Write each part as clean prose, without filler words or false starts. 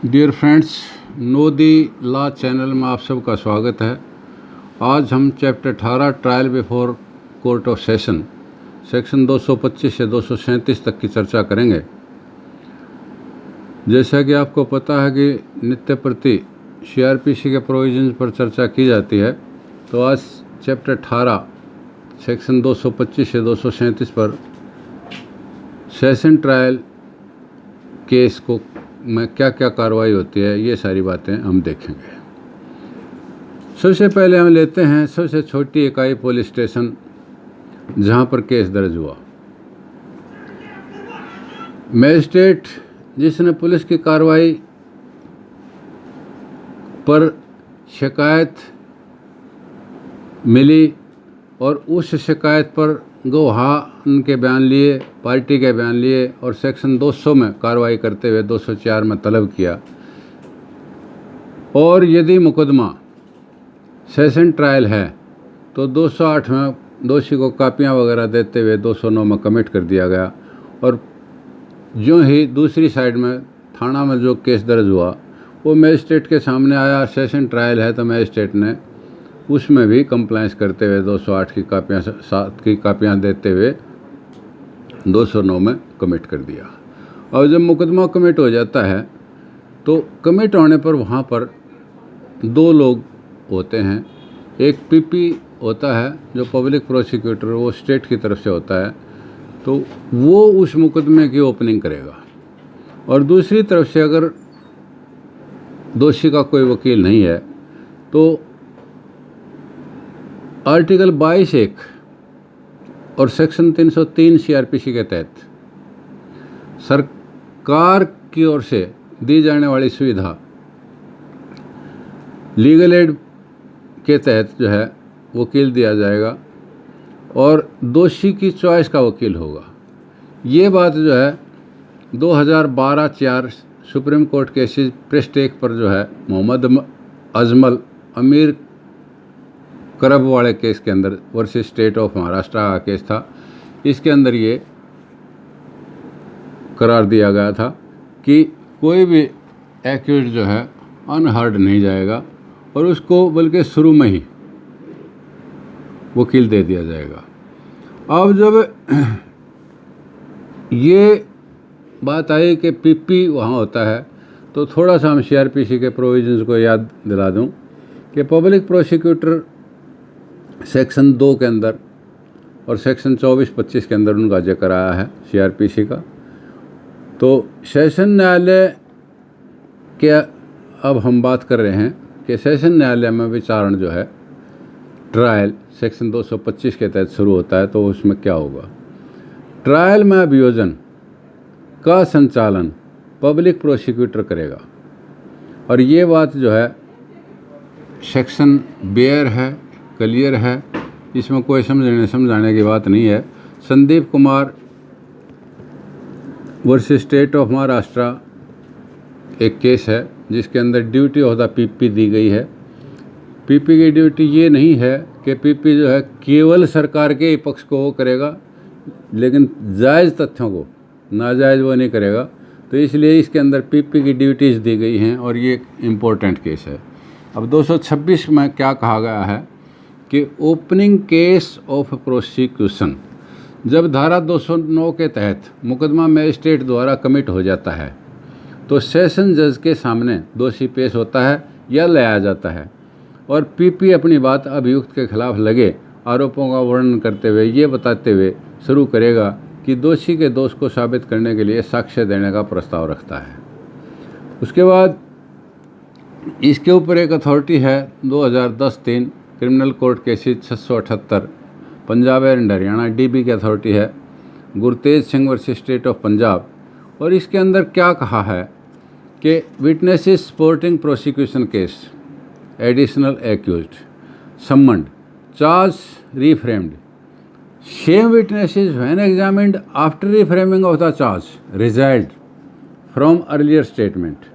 Dear friends, know the law channel में आप सबका स्वागत है। आज हम chapter 18 trial before court of session section 225 से 237 तक की चर्चा करेंगे। जैसा कि आपको पता है कि नित्य प्रति सीआरपीसी के प्रोविजंस पर चर्चा की जाती है, तो आज चैप्टर 18 सेक्शन 225 से 237 पर सेशन ट्रायल केस को में क्या क्या कार्रवाई होती है, ये सारी बातें हम देखेंगे। सबसे पहले हम लेते हैं सबसे छोटी इकाई पुलिस स्टेशन जहां पर केस दर्ज हुआ। मजिस्ट्रेट जिसने पुलिस की कार्रवाई पर शिकायत मिली और उस शिकायत पर गवाह के बयान लिए, पार्टी के बयान लिए और सेक्शन 200 में कार्रवाई करते हुए 204 में तलब किया। और यदि मुकदमा सेशन ट्रायल है तो 208 में दोषी को कापियां वगैरह देते हुए 209 में कमिट कर दिया गया। और जो ही दूसरी साइड में थाना में जो केस दर्ज हुआ वो मजिस्ट्रेट के सामने आया, सेशन ट्रायल है, तो मजिस्ट्रेट ने उसमें भी कंप्लाइंस करते हुए 208 की कापियाँ 7 की कापियाँ देते हुए 209 में कमिट कर दिया। और जब मुकदमा कमिट हो जाता है तो कमिट होने पर वहाँ पर दो लोग होते हैं। एक पीपी होता है जो पब्लिक प्रोसिक्यूटर, वो स्टेट की तरफ से होता है, तो वो उस मुकदमे की ओपनिंग करेगा। और दूसरी तरफ से अगर दोषी का कोई वकील नहीं है तो आर्टिकल 22(1) और सेक्शन 303 सीआरपीसी के तहत सरकार की ओर से दी जाने वाली सुविधा लीगल एड के तहत जो है वकील दिया जाएगा और दोषी की चॉइस का वकील होगा। ये बात जो है 2012-4 सुप्रीम कोर्ट केसेस प्रेस्टेक पर जो है मोहम्मद अजमल अमीर करब वाले केस के अंदर वर्सेस स्टेट ऑफ महाराष्ट्र का केस था, इसके अंदर ये करार दिया गया था कि कोई भी एक्यूज जो है अनहर्ड नहीं जाएगा और उसको बल्कि शुरू में ही वकील दे दिया जाएगा। अब जब ये बात आई कि पीपी वहाँ होता है तो थोड़ा सा हम सीआरपीसी के प्रोविजंस को याद दिला दूँ कि पब्लिक प्रोसिक्यूटर सेक्शन 2 के अंदर और सेक्शन 24-25 के अंदर उनका जिक्र आया है सीआरपीसी का। तो सेशन न्यायालय के अब हम बात कर रहे हैं कि सेशन न्यायालय में विचारण जो है ट्रायल सेक्शन 225 के तहत शुरू होता है, तो उसमें क्या होगा। ट्रायल में अभियोजन का संचालन पब्लिक प्रोसिक्यूटर करेगा। और ये बात जो है सेक्शन बेयर है, क्लियर है, इसमें कोई समझाने की बात नहीं है। Sandeep Kumar versus state of Maharashtra एक केस है जिसके अंदर ड्यूटी ऑफ द पीपी दी गई है। पीपी की ड्यूटी ये नहीं है कि पीपी जो है केवल सरकार के ही पक्ष को वो करेगा, लेकिन जायज़ तथ्यों को नाजायज़ वो नहीं करेगा। तो इसलिए इसके अंदर पीपी की ड्यूटीज़ दी गई हैं और ये एक इम्पोर्टेंट केस है। अब 226 में क्या कहा गया है कि ओपनिंग केस ऑफ प्रोसिक्यूशन, जब धारा 209 के तहत मुकदमा मजिस्ट्रेट द्वारा कमिट हो जाता है तो सेशन जज के सामने दोषी पेश होता है या लाया जाता है और पीपी अपनी बात अभियुक्त के खिलाफ लगे आरोपों का वर्णन करते हुए ये बताते हुए शुरू करेगा कि दोषी के दोष को साबित करने के लिए साक्ष्य देने का प्रस्ताव रखता है। उसके बाद इसके ऊपर एक अथॉरिटी है 2010-3 criminal court cases 678 Punjab and Haryana DB की अथॉरिटी है, Gurtej Singh versus state of Punjab. और इसके अंदर क्या कहा है कि witnesses supporting prosecution case additional accused summoned charge reframed same witnesses when examined after reframing of the charge result from earlier statement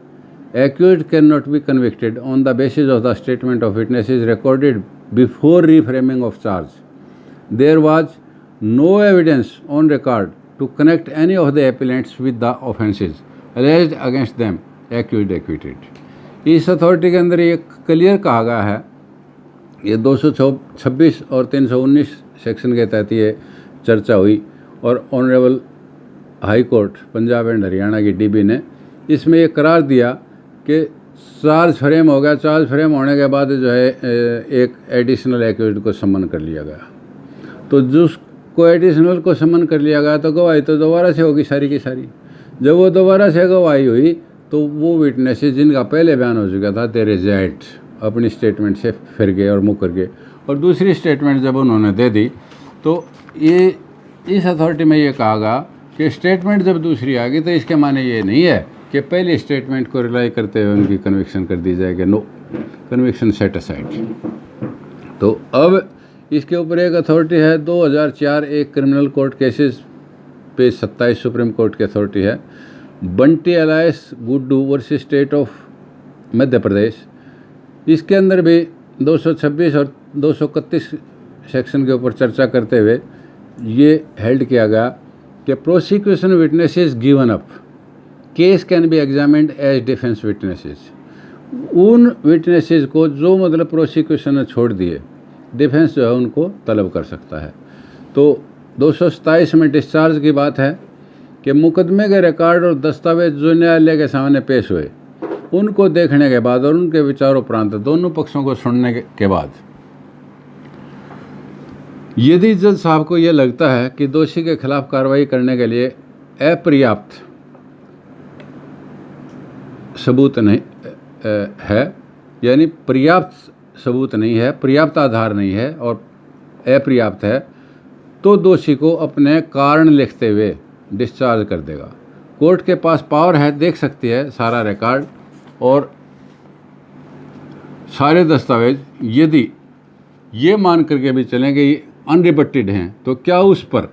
accused cannot be convicted on the basis of the statement of witnesses recorded before reframing of charge. There was no evidence on record to connect any of the appellants with the offences alleged against them accused acquitted. इस authority के अंदर ये clear कहा गया है, ये 226 और 319 section के तहत ये चर्चा हुई और honourable high court Punjab and Haryana की डीबी ने इसमें ये करार दिया कि चार्ज फ्रेम हो गया। चार्ज फ्रेम होने के बाद जो है एक एडिशनल एक्यूज्ड को समन कर लिया गया। तो जिसको एडिशनल को समन कर लिया गया तो गवाही तो दोबारा से होगी सारी की सारी। जब वो दोबारा से गवाही हुई तो वो विटनेसेस जिनका पहले बयान हो चुका था दे रिजेक्ट, अपनी स्टेटमेंट से फिर गए और मुकर गए। और दूसरी स्टेटमेंट जब उन्होंने दे दी तो ये इस अथॉरिटी में ये कहा गया कि स्टेटमेंट जब दूसरी आ गई तो इसके माने ये नहीं है कि पहले स्टेटमेंट को रिलाई करते हुए उनकी कन्विक्शन कर दी जाएगी। No, conviction set aside. तो अब इसके ऊपर एक अथॉरिटी है 2004 एक criminal court cases page 27 Supreme court की अथॉरिटी है, Bunty alias Guddu versus state of Madhya Pradesh. इसके अंदर भी 226 और 231 सेक्शन के ऊपर चर्चा करते हुए ये हेल्ड किया गया कि prosecution witnesses given up case can be examined as defence witnesses. उन विटनेसेस को जो मतलब प्रोसिक्यूशन ने छोड़ दिए, डिफेंस जो है उनको तलब कर सकता है। तो 227 में डिस्चार्ज की बात है कि मुकदमे के रिकॉर्ड और दस्तावेज जो न्यायालय के सामने पेश हुए उनको देखने के बाद और उनके विचारोपरांत दोनों पक्षों को सुनने के बाद यदि जज साहब को यह लगता है कि दोषी के खिलाफ कार्रवाई करने के लिए अपर्याप्त सबूत नहीं है, यानी पर्याप्त सबूत नहीं है, पर्याप्त आधार नहीं है और अपर्याप्त है, तो दोषी को अपने कारण लिखते हुए डिस्चार्ज कर देगा। कोर्ट के पास पावर है, देख सकती है सारा रिकॉर्ड और सारे दस्तावेज। यदि ये मान करके भी चलें कि ये अनरिबटेड हैं तो क्या उस पर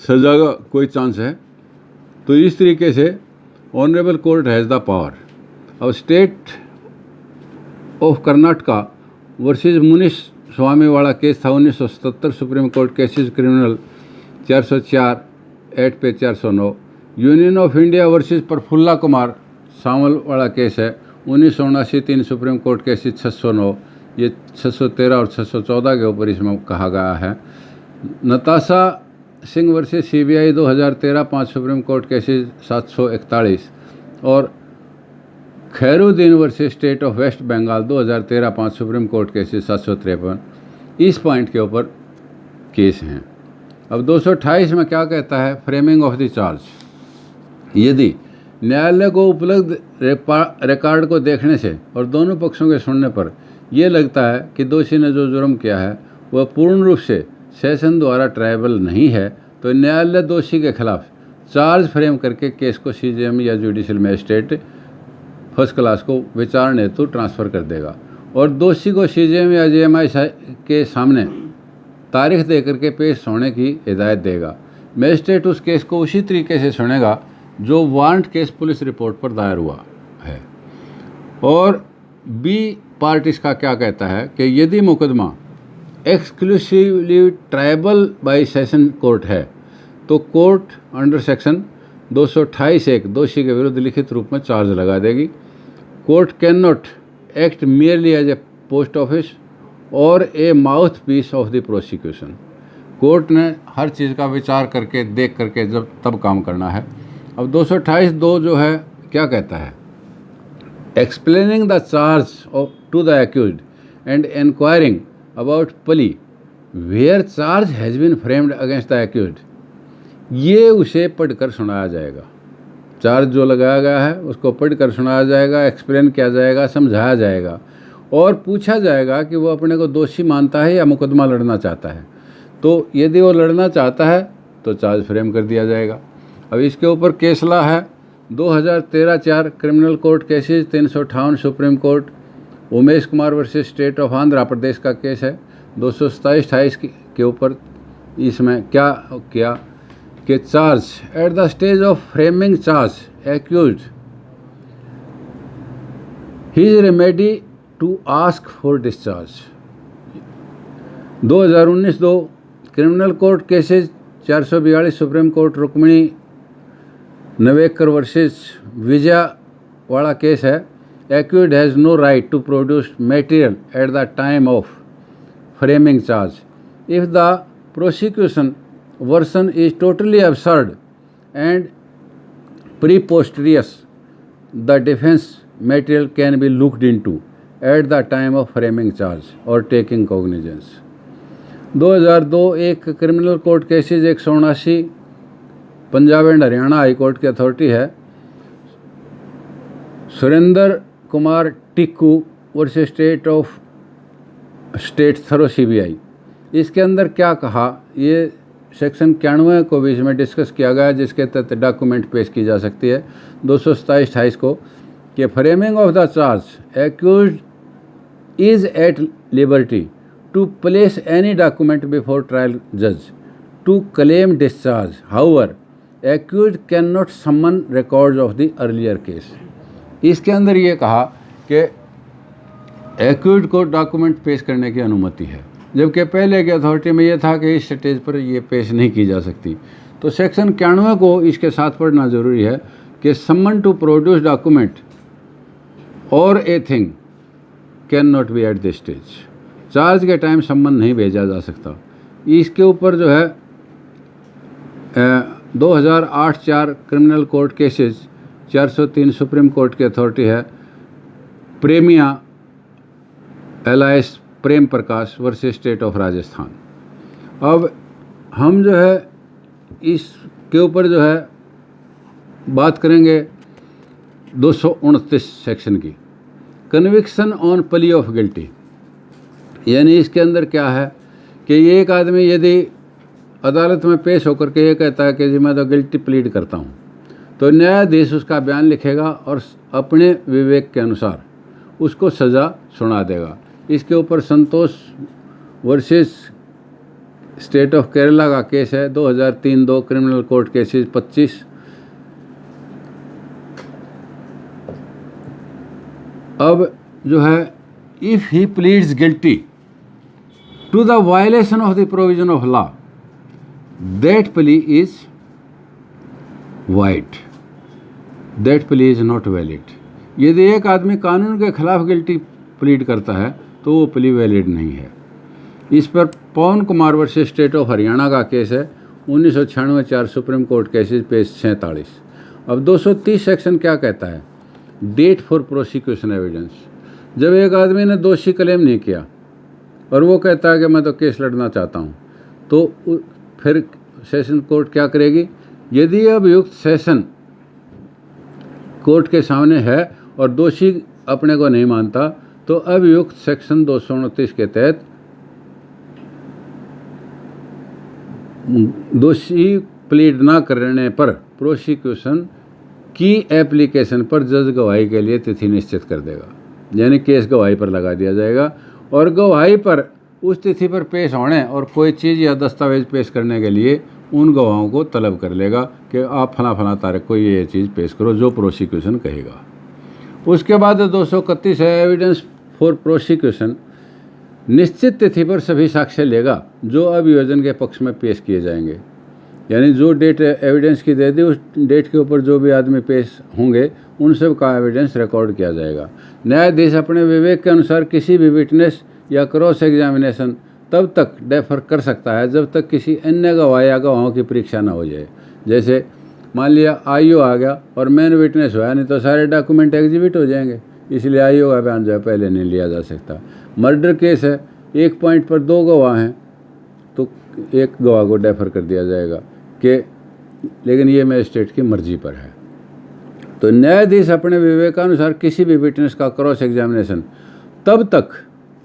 सजा का कोई चांस है? तो इस तरीके से honourable court has the power. अब State of Karnataka versus Munish Swami वाला केस था 1977 सुप्रीम कोर्ट केसेस क्रिमिनल 404 8 पे 409। Union of India versus Prafulla Kumar Sawal वाला केस है 1979 3 सुप्रीम कोर्ट केसेस 609। ये 613 और 614 के ऊपर इसमें कहा गया है। Natasha Singh versus CBI 2013 5 Supreme Court cases 741 और Khairuddin versus state of West Bengal 2013 5 Supreme Court cases 753 इस पॉइंट के ऊपर केस हैं। अब 228 में क्या कहता है? Framing of the charge. यदि न्यायालय को उपलब्ध रिकॉर्ड को देखने से और दोनों पक्षों के सुनने पर यह लगता है कि दोषी ने जो जुर्म किया है वह पूर्ण रूप से सेशन द्वारा ट्रायबल नहीं है, तो न्यायालय दोषी के खिलाफ चार्ज फ्रेम करके केस को CJM या जुडिशियल मजिस्ट्रेट फर्स्ट क्लास को विचारण हेतु ट्रांसफ़र कर देगा और दोषी को CJM या JMI के सामने तारीख दे करके पेश होने की हिदायत देगा। मजिस्ट्रेट उस केस को उसी तरीके से सुनेगा जो वारंट केस पुलिस रिपोर्ट पर दायर हुआ है। और B पार्ट इसका क्या कहता है कि यदि मुकदमा exclusively tribal bye session court है तो कोर्ट अंडर सेक्शन 228(1) दोषी के विरुद्ध लिखित रूप में चार्ज लगा देगी। Court can not act merely as a post office or a mouthpiece of the prosecution. Court ने हर चीज़ का विचार करके देख करके जब तब काम करना है। अब 228(2) जो है क्या कहता है? Explaining the charge to the accused and inquiring about plea where charge has been framed against the accused. ये उसे पढ़कर सुनाया जाएगा। चार्ज जो लगाया गया है उसको पढ़कर सुनाया जाएगा, एक्सप्लेन किया जाएगा, समझाया जाएगा और पूछा जाएगा कि वो अपने को दोषी मानता है या मुकदमा लड़ना चाहता है। तो यदि वो लड़ना चाहता है तो चार्ज फ्रेम कर दिया जाएगा। अब इसके ऊपर केस लॉ है 2013-4 criminal court cases 358 Supreme Court Umesh Kumar versus state of Andhra Pradesh का केस है 227-28 के ऊपर। इसमें क्या किया कि charge at the stage of framing charge accused he is remedy to ask for discharge. 2019-2 criminal court cases 442 supreme court Rukmini Navekar versus Vijaya वाला केस है, accused has no right to produce material at the time of framing charge if the prosecution version is totally absurd and preposterous. The defense material can be looked into at the time of framing charge or taking cognizance. 2002 एक criminal court cases 179 Punjab and Haryana high court की authority है, Surendra Kumar Tikku versus state thorough CBI। इसके अंदर क्या कहा, ये section 91 को भी इसमें डिस्कस किया गया, जिसके तहत डॉक्यूमेंट पेश की जा सकती है 227-28 को, कि framing of the charge accused is at liberty to place any document before trial जज to claim discharge, however accused can not summon records of the earlier case. इसके अंदर ये कहा कि एक्यूज्ड को डॉक्यूमेंट पेश करने की अनुमति है, जबकि पहले की अथॉरिटी में ये था कि इस स्टेज पर ये पेश नहीं की जा सकती। तो सेक्शन 91 को इसके साथ पढ़ना ज़रूरी है कि समन टू प्रोड्यूस डॉक्यूमेंट और a thing can not be at this stage, charge के टाइम समन नहीं भेजा जा सकता। इसके ऊपर जो है 2008-4 criminal court cases 403 supreme court की अथॉरिटी है, Premia alias Prem Prakash versus state of Rajasthan. अब हम जो है इसके ऊपर जो है बात करेंगे 229 सेक्शन की, conviction on plea of guilty. यानी इसके अंदर क्या है कि एक आदमी यदि अदालत में पेश होकर के ये कहता है कि जी मैं तो गिल्टी प्लीड करता हूँ, तो न्यायाधीश उसका बयान लिखेगा और अपने विवेक के अनुसार उसको सज़ा सुना देगा। इसके ऊपर संतोष वर्सेस स्टेट ऑफ केरला का केस है 2003-2 क्रिमिनल कोर्ट केसेस 25। अब जो है if he pleads guilty to the violation of the provision of law that plea is void, that plea is not valid. यदि एक आदमी कानून के खिलाफ गिल्टी प्लीड करता है तो वो प्ली वैलिड नहीं है। इस पर Pawan Kumar versus state of Haryana का केस है 1996-4 सुप्रीम कोर्ट केसेस पेज 46। अब 230 सेक्शन क्या कहता है, डेट फॉर प्रोसिक्यूशन एविडेंस। जब एक आदमी ने दोषी क्लेम नहीं किया और वो कहता है कि मैं तो केस लड़ना चाहता हूँ, तो फिर सेशन कोर्ट क्या करेगी, यदि अभियुक्त सेशन कोर्ट के सामने है और दोषी अपने को नहीं मानता, तो अभियुक्त सेक्शन 229 के तहत दोषी प्लीड ना करने पर प्रोसिक्यूशन की एप्लीकेशन पर जज गवाही के लिए तिथि निश्चित कर देगा, यानी केस गवाही पर लगा दिया जाएगा और गवाही पर उस तिथि पर पेश होने और कोई चीज़ या दस्तावेज पेश करने के लिए उन गवाहों को तलब कर लेगा कि आप फला तारीख को ये चीज़ पेश करो जो प्रोसिक्यूशन कहेगा। उसके बाद 231 है एविडेंस फॉर प्रोसिक्यूशन, निश्चित तिथि पर सभी साक्ष्य लेगा जो अभियोजन के पक्ष में पेश किए जाएंगे। यानी जो डेट एविडेंस की दे दी उस डेट के ऊपर जो भी आदमी पेश होंगे उन सब का एविडेंस रिकॉर्ड किया जाएगा। न्यायाधीश अपने विवेक के अनुसार किसी भी विटनेस या क्रॉस एग्जामिनेशन तब तक डेफर कर सकता है जब तक किसी अन्य गवाह या गवाहों की परीक्षा न हो जाए। जैसे मान लिया आईओ आ गया और मेन विटनेस हुआ, नहीं तो सारे डॉक्यूमेंट एग्जिबिट हो जाएंगे, इसलिए आईओ का बयान जो है पहले नहीं लिया जा सकता। मर्डर केस है, एक पॉइंट पर 2 गवाह हैं तो एक गवाह को डेफर कर दिया जाएगा कि लेकिन ये मजिस्ट्रेट की मर्जी पर है। तो न्यायाधीश अपने विवेकानुसार किसी भी विटनेस का क्रॉस एग्जामिनेशन तब तक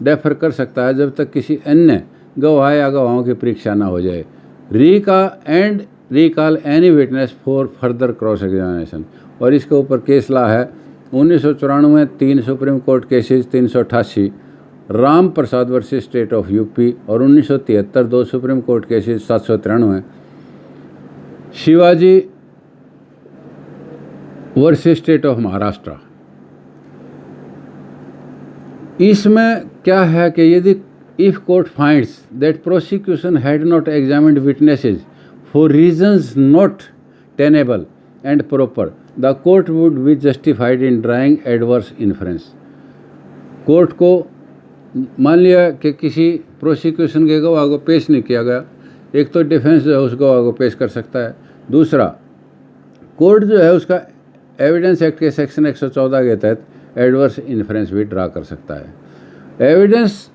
डेफर कर सकता है जब तक किसी अन्य गवाह या गवाहों की परीक्षा ना हो जाए। Recall any witness for further cross examination. और इसके ऊपर केस ला है 1994 3 supreme Court cases 388 Ram Prasad versus state of UP और 1973 2 supreme Court cases 793 Shivaji versus state of Maharashtra. इसमें क्या है कि यदि if court finds that prosecution had not examined witnesses for reasons not tenable and proper the court would be justified in drawing adverse inference. Court को मान लिया कि किसी प्रोसिक्यूशन के गवाह को पेश नहीं किया गया, एक तो डिफेंस जो है उस गवाह को पेश कर सकता है, दूसरा कोर्ट जो है उसका एविडेंस एक्ट के सेक्शन 114 के तहत एडवर्स इन्फ्रेंस भी ड्रा कर सकता है। एविडेंस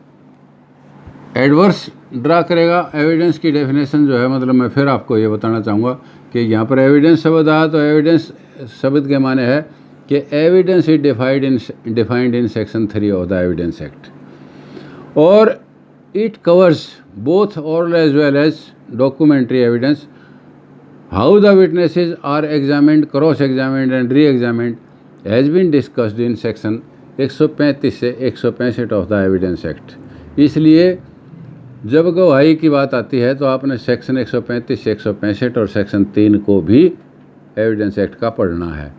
एडवर्स ड्रा करेगा। एविडेंस की डेफिनेशन जो है, मतलब मैं फिर आपको ये बताना चाहूँगा कि यहाँ पर एविडेंस शब्द आया तो एविडेंस शब्द के माने है कि evidence is defined in section 3 of the evidence act, और it covers both oral as well as documentary evidence, how the witnesses are examined, cross-examined and re-examined has been discussed in section 135 से 165 of the evidence act. इसलिए जब गवाही की बात आती है तो आपने सेक्शन 135 से 165 और सेक्शन 3 को भी एविडेंस एक्ट का पढ़ना है।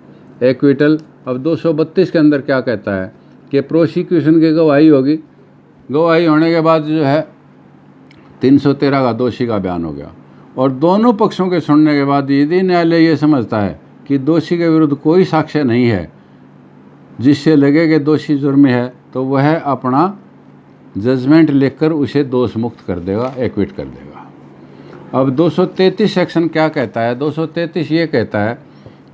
एक्विटल अब 232 के अंदर क्या कहता है कि प्रोसिक्यूशन की गवाही होगी, गवाही होने के बाद जो है 313 का दोषी का बयान हो गया, और दोनों पक्षों के सुनने के बाद यदि न्यायालय ये समझता है कि दोषी के विरुद्ध कोई साक्ष्य नहीं है जिससे लगे कि दोषी जुर्मी है, तो वह अपना जजमेंट लिखकर उसे दोष मुक्त कर देगा, एक्विट कर देगा। अब 233 सेक्शन क्या कहता है? 233 ये कहता है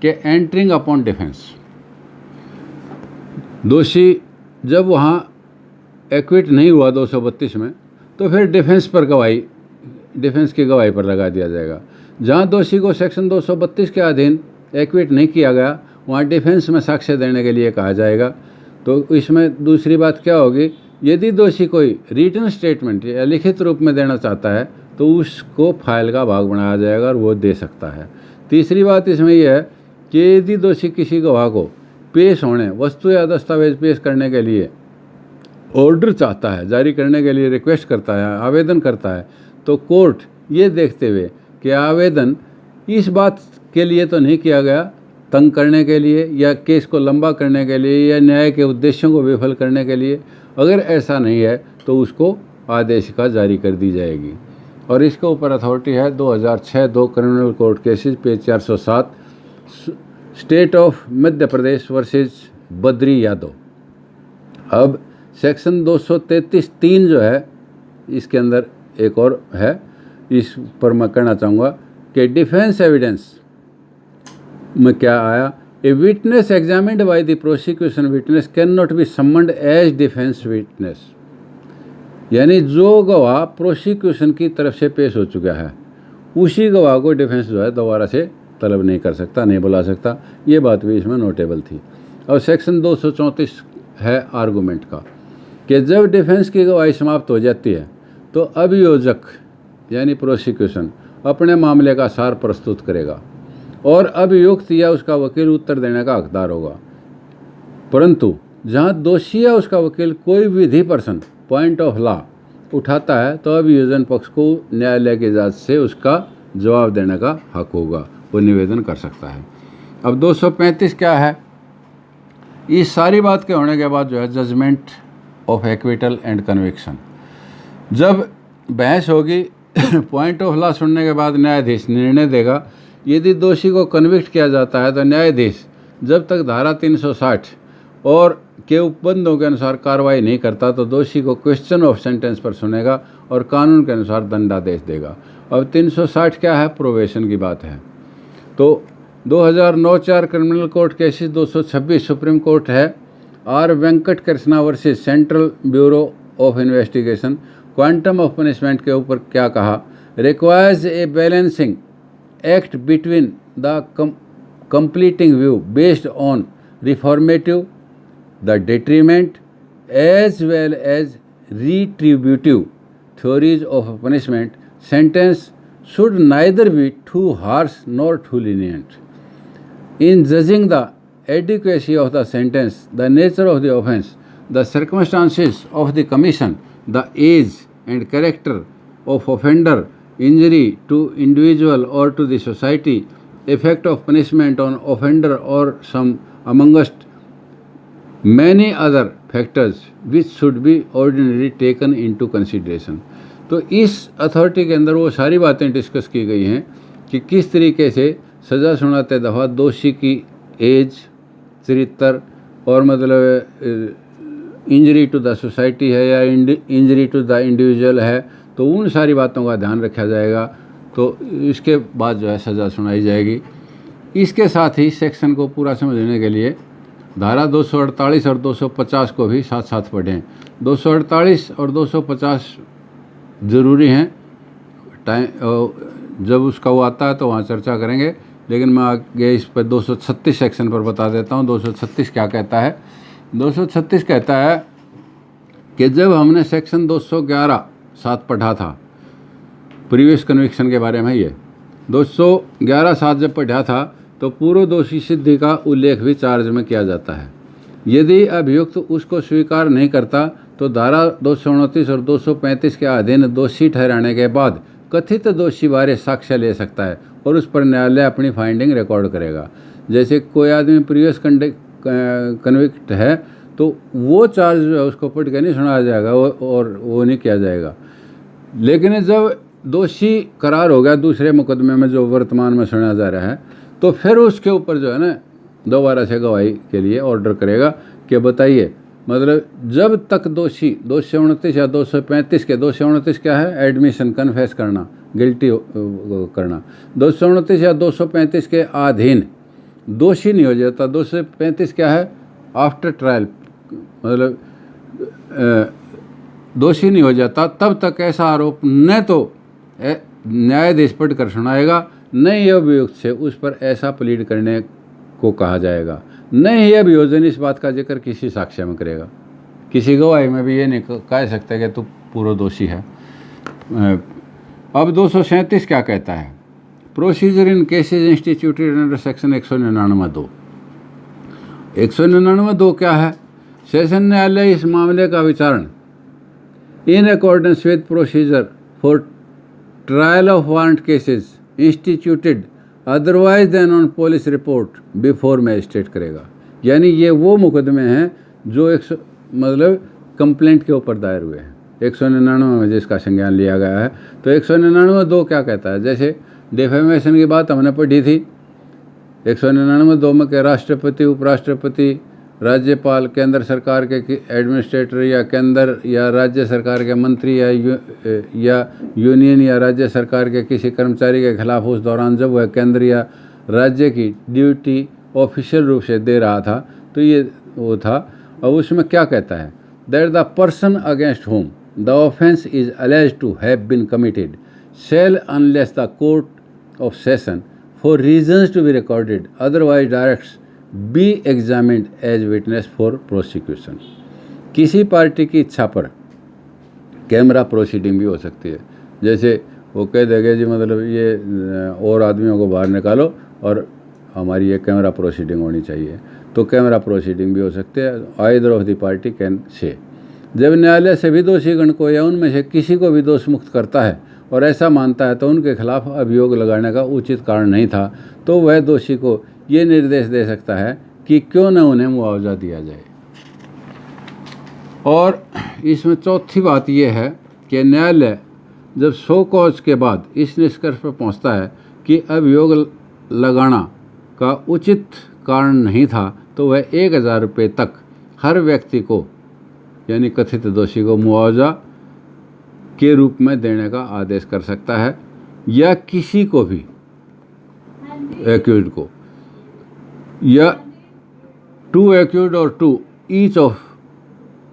कि एंटरिंग अपॉन डिफेंस, दोषी जब वहाँ एक्विट नहीं हुआ 232 में, तो फिर डिफेंस पर गवाही, डिफेंस की गवाही पर लगा दिया जाएगा। जहाँ दोषी को सेक्शन 232 के अधीन एक्विट नहीं किया गया, वहाँ डिफेंस में साक्ष्य देने के लिए कहा जाएगा। तो इसमें दूसरी बात क्या होगी, यदि दोषी कोई रिटन स्टेटमेंट या लिखित रूप में देना चाहता है तो उसको फाइल का भाग बनाया जाएगा और वो दे सकता है। तीसरी बात इसमें यह है कि यदि दोषी किसी गवाह को पेश होने, वस्तु या दस्तावेज पेश करने के लिए ऑर्डर चाहता है, जारी करने के लिए रिक्वेस्ट करता है, आवेदन करता है, तो कोर्ट ये देखते हुए कि आवेदन इस बात के लिए तो नहीं किया गया तंग करने के लिए या केस को लंबा करने के लिए या न्याय के उद्देश्यों को विफल करने के लिए, अगर ऐसा नहीं है तो उसको आदेशिका जारी कर दी जाएगी। और इसके ऊपर अथॉरिटी है 2006 2 criminal court cases page 407, state of Madhya Pradesh versus Badri Yadav. अब सेक्शन 233(3) जो है इसके अंदर एक और है, इस पर मैं कहना चाहूँगा कि डिफेंस एविडेंस में क्या आया, a witness examined by the prosecution witness can not be summoned as defence witness. यानी जो गवाह प्रोसिक्यूशन की तरफ से पेश हो चुका है उसी गवाह को डिफेंस जो है दोबारा से तलब नहीं कर सकता, नहीं बुला सकता। ये बात भी इसमें नोटेबल थी। और सेक्शन 234 है आर्गूमेंट का कि जब डिफेंस की गवाही समाप्त हो जाती है तो अभियोजक यानी प्रोसिक्यूशन अपने मामले का सार प्रस्तुत करेगा और अभियुक्त या उसका वकील उत्तर देने का हकदार होगा। परंतु जहां दोषी या उसका वकील कोई विधि पर्सन पॉइंट ऑफ लॉ उठाता है तो अभियोजन पक्ष को न्यायालय की इजाज़त से उसका जवाब देने का हक होगा, वो निवेदन कर सकता है। अब 235 क्या है, इस सारी बात के होने के बाद जो है judgment of acquittal and conviction, जब बहस होगी पॉइंट ऑफ लॉ सुनने के बाद न्यायाधीश निर्णय देगा। यदि दोषी को कन्विक्ट किया जाता है तो न्यायाधीश जब तक धारा 360 और के उपबंधों के अनुसार कार्रवाई नहीं करता तो दोषी को क्वेश्चन ऑफ सेंटेंस पर सुनेगा और कानून के अनुसार दंडादेश देगा। अब 360 क्या है, प्रोबेशन की बात है। तो 2009-4 criminal court cases 226 supreme court है, R Venkat Krishna versus central bureau of investigation, quantum of punishment के ऊपर क्या कहा, requires a balancing act between the completing view based on reformative, the detriment as well as retributive theories of punishment. Sentence should neither be too harsh nor too lenient. In judging the adequacy of the sentence, the nature of the offence, the circumstances of the commission, the age and character of offender, injury to individual or to the society, effect of punishment on offender or some amongst many other factors which should be ordinarily taken into consideration. तो इस authority के अंदर वो सारी बातें discuss की गई हैं कि किस तरीके से सज़ा सुनाते दफ़ा दोषी की एज, चरित्र और मतलब इंजरी टू द सोसाइटी है या इंजरी टू द इंडिविजुअल है, तो उन सारी बातों का ध्यान रखा जाएगा। तो इसके बाद जो है सज़ा सुनाई जाएगी। इसके साथ ही सेक्शन को पूरा समझने के लिए धारा 248 और 250 को भी साथ साथ पढ़ें। 248 और 250 ज़रूरी हैं, टाइम जब उसका वो आता है तो वहाँ चर्चा करेंगे, लेकिन मैं आगे इस पर 236 सेक्शन पर बता देता हूँ। 236 क्या कहता है? 236 कहता है कि जब हमने सेक्शन 211 साथ पढ़ा था प्रीवियस कन्विक्शन के बारे में, ये 211 साथ जब पढ़ा था तो पूर्व दोषी सिद्धि का उल्लेख भी चार्ज में किया जाता है। यदि अभियुक्त उसको स्वीकार नहीं करता तो धारा 229 और 235 के अधीन दोषी ठहराने के बाद कथित दोषी बारे साक्ष्य ले सकता है और उस पर न्यायालय अपनी फाइंडिंग रिकॉर्ड करेगा। जैसे कोई आदमी प्रीवियस कन्विक्ट है तो वो चार्ज उसको पढ़ के नहीं सुनाया जाएगा और वो नहीं किया जाएगा। लेकिन जब दोषी करार हो गया दूसरे मुकदमे में जो वर्तमान में सुना जा रहा है, तो फिर उसके ऊपर जो है ना दोबारा से गवाही के लिए ऑर्डर करेगा कि बताइए, मतलब जब तक दोषी 229 या 235 के 229 क्या है? एडमिशन, कन्फेस करना, गिल्टी करना। 229 या 235 के अधीन दोषी नहीं हो जाता। 235 क्या है? आफ्टर ट्रायल, मतलब दोषी नहीं हो जाता तब तक ऐसा आरोप न तो न्यायाधीश पढ़ कर सुनाएगा, न ही अभियुक्त से उस पर ऐसा प्लीड करने को कहा जाएगा, न ही अभियोजन इस बात का जिक्र किसी साक्ष्य में करेगा। किसी गवाही में भी ये नहीं कह सकते कि तू पूरा दोषी है। अब 237 क्या कहता है? Procedure in cases instituted under section 199(2). 199(2) क्या है? सेशन न्यायालय इस मामले का विचारण in accordance with procedure for trial of warrant cases instituted otherwise than on police report before magistrate करेगा। यानी ये वो मुकदमे हैं जो मतलब कंप्लेंट के ऊपर दायर हुए हैं 199 में जिसका संज्ञान लिया गया है। तो 199(2) क्या कहता है? जैसे डिफेमेशन की बात हमने पढ़ी थी 199(2) में के राष्ट्रपति, उपराष्ट्रपति, राज्यपाल, केंद्र सरकार के एडमिनिस्ट्रेटर या केंद्र या राज्य सरकार के मंत्री या यूनियन या राज्य सरकार के किसी कर्मचारी के खिलाफ उस दौरान जब वह केंद्र या राज्य की ड्यूटी ऑफिशियल रूप से दे रहा था, तो ये वो था। और उसमें क्या कहता है? That the person against whom the offence is alleged to have been committed shall unless the court of session for reasons to be recorded otherwise directs be examined as witness for prosecution। किसी party की इच्छा पर camera proceeding भी हो सकती है। जैसे वो कह देंगे जी मतलब ये और आदमियों को बाहर निकालो और हमारी ये कैमरा प्रोसीडिंग होनी चाहिए, तो कैमरा प्रोसीडिंग भी हो सकते हैं। Either of the party can say. जब न्यायालय सभी दोषीगण को या उनमें से किसी को भी दोष मुक्त करता है और ऐसा मानता है तो उनके खिलाफ अभियोग लगाने का उचित कारण नहीं था, तो वह दोषी को ये निर्देश दे सकता है कि क्यों न उन्हें मुआवजा दिया जाए। और इसमें चौथी बात यह है कि न्यायालय जब शो कॉज के बाद इस निष्कर्ष पर पहुंचता है कि अभियोग लगाना का उचित कारण नहीं था, तो वह 1000 रुपये तक हर व्यक्ति को यानी कथित दोषी को मुआवजा के रूप में देने का आदेश कर सकता है, या किसी को भी एक्यूज्ड को, या टू एक्यूज्ड और टू ईच ऑफ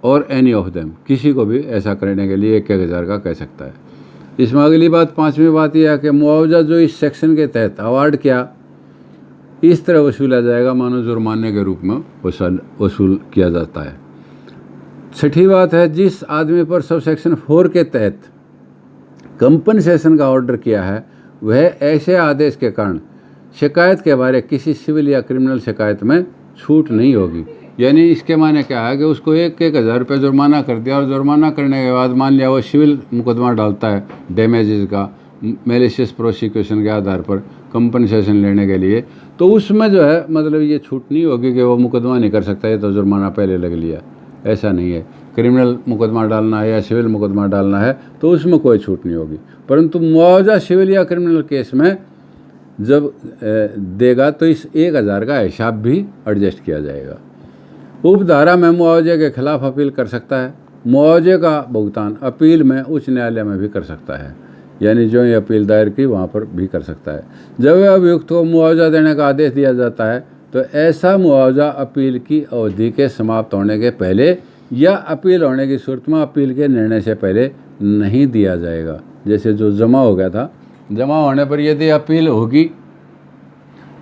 और एनी ऑफ देम, किसी को भी ऐसा करने के लिए 1000 का कह सकता है। इसमें अगली बात, पांचवी बात यह है कि मुआवजा जो इस सेक्शन के तहत अवार्ड किया इस तरह वसूला जाएगा मानो जुर्माने के रूप में वसूल किया जाता है। छठी बात है, जिस आदमी पर सब सेक्शन 4 के तहत कंपनसेशन का ऑर्डर किया है वह ऐसे आदेश के कारण शिकायत के बारे किसी सिविल या क्रिमिनल शिकायत में छूट नहीं होगी। यानी इसके माने क्या है कि उसको 1000 रुपये जुर्माना कर दिया और जुर्माना करने के बाद मान लिया वो सिविल मुकदमा डालता है डैमेजेस का मैलिशियस प्रोसिक्यूशन के आधार पर कंपनसेशन लेने के लिए, तो उसमें जो है मतलब ये छूट नहीं होगी कि वो मुकदमा नहीं कर सकता, ये तो जुर्माना पहले लग लिया। ऐसा नहीं है। क्रिमिनल मुकदमा डालना है या सिविल मुकदमा डालना है तो उसमें कोई छूट नहीं होगी। परंतु मुआवजा सिविल या क्रिमिनल केस में जब देगा तो इस 1000 का हिसाब भी एडजस्ट किया जाएगा। उपधारा में मुआवजे के खिलाफ अपील कर सकता है। मुआवजे का भुगतान अपील में उच्च न्यायालय में भी कर सकता है, यानी जो ये अपील दायर की वहाँ पर भी कर सकता है। जब अभियुक्त को मुआवजा देने का आदेश दिया जाता है तो ऐसा मुआवजा अपील की अवधि के समाप्त होने के पहले या अपील होने की सूरत में अपील के निर्णय से पहले नहीं दिया जाएगा। जैसे जो जमा हो गया था, जमा होने पर यदि अपील होगी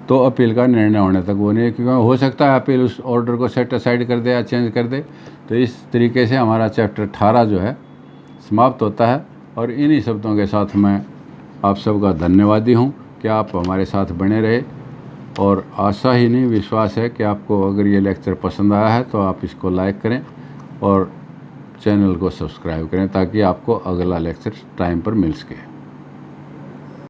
तो अपील का निर्णय होने तक वो नहीं, क्योंकि हो सकता है अपील उस ऑर्डर को सेट असाइड कर दे या चेंज कर दे। तो इस तरीके से हमारा चैप्टर 18 जो है समाप्त होता है। और इन्हीं शब्दों के साथ मैं आप सबका धन्यवादी हूँ कि आप हमारे साथ बने रहे, और आशा ही नहीं विश्वास है कि आपको अगर ये लेक्चर पसंद आया है तो आप इसको लाइक करें और चैनल को सब्सक्राइब करें ताकि आपको अगला लेक्चर टाइम पर मिल सके।